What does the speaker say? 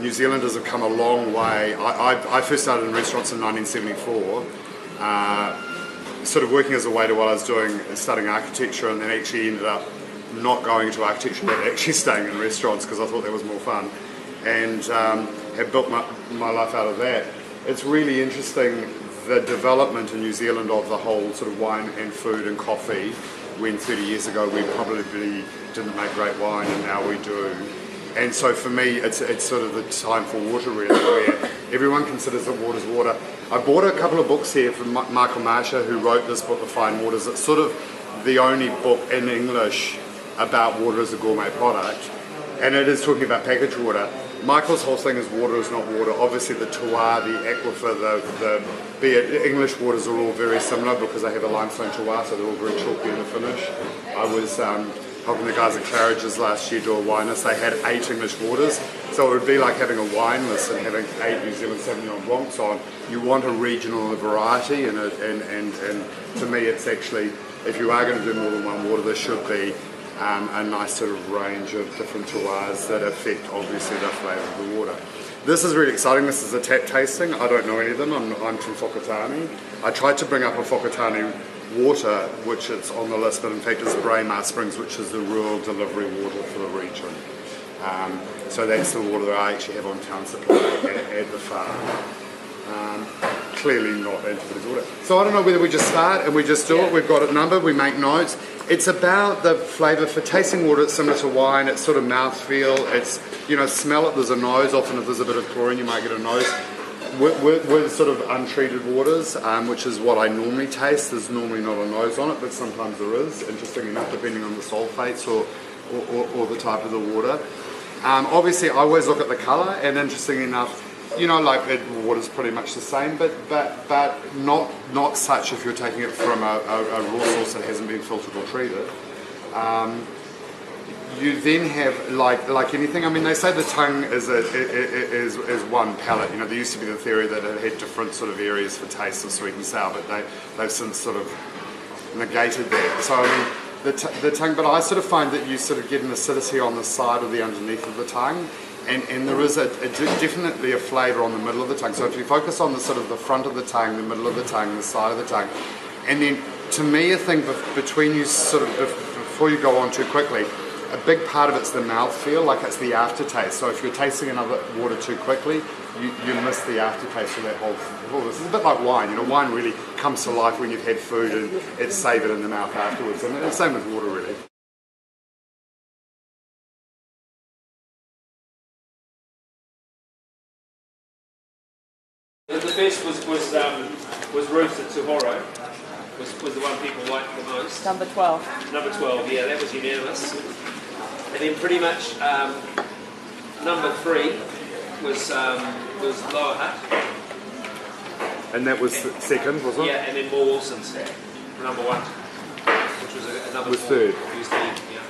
New Zealanders have come a long way. I first started in restaurants in 1974, sort of working as a waiter while I was studying architecture, and then actually ended up not going to architecture but actually staying in restaurants because I thought that was more fun, and have built my life out of that. It's really interesting, the development in New Zealand of the whole sort of wine and food and coffee, when 30 years ago we probably didn't make great wine and now we do. And so for me it's sort of the time for water really, where everyone considers that water's water. I bought a couple of books here from Michael Marsha, who wrote this book, The Fine Waters. It's sort of the only book in English about water as a gourmet product, and it is talking about packaged water. Michael's whole thing is water is not water. Obviously the terroir, the aquifer, be it English waters are all very similar because they have a limestone terroir, so they're all very chalky in the finish. I was helping the guys at Claridge's last year do a wine list. They had 8 English waters, so it would be like having a wine list and having 8 New Zealand Sauvignon Blancs on. You want a regional variety, and to me it's actually, if you are going to do more than one water, there should be a nice sort of range of different terroirs that affect obviously the flavour of the water. This is really exciting. This is a tap tasting. I don't know any of them. I'm from Whakatane. I tried to bring up a Whakatane water, which it's on the list, but in fact it's Braemar Springs, which is the rural delivery water for the region. So that's the water that I actually have on town supply at the farm. Clearly not anybody's order. So I don't know whether we just start and we just do it. We've got it numbered, we make notes. It's about the flavour. For tasting water, it's similar to wine. It's sort of mouthfeel. It's, smell it, there's a nose. Often if there's a bit of chlorine, you might get a nose. With sort of untreated waters, which is what I normally taste, there's normally not a nose on it, but sometimes there is, interesting enough, depending on the sulfates or the type of the water. Obviously, I always look at the colour, and interesting enough, like the water's pretty much the same, but not such if you're taking it from a raw source that hasn't been filtered or treated. You then have, like anything, I mean, they say the tongue is one palate. There used to be the theory that it had different sort of areas for taste of sweet and sour, but they've since sort of negated that. So, I mean, the tongue, but I sort of find that you sort of get an acidity on the side or the underneath of the tongue, and there is definitely a flavour on the middle of the tongue. So if you focus on the sort of the front of the tongue, the middle of the tongue, the side of the tongue, and then, to me, a thing between you sort of, before you go on too quickly, a big part of it's the mouthfeel, like it's the aftertaste. So if you're tasting another water too quickly, you miss the aftertaste of that whole. This is a bit like wine. Wine really comes to life when you've had food and it's savoured in the mouth afterwards. And the same with water, really. The first was roasted Tuhoro. Was the one people liked the most. Number 12. Number 12, yeah, that was unanimous. And then pretty much number 3 was Lower Hut. And that was second, wasn't it? Yeah, and then Moore Wilson's number 1, which was another. Was third. He was third, yeah.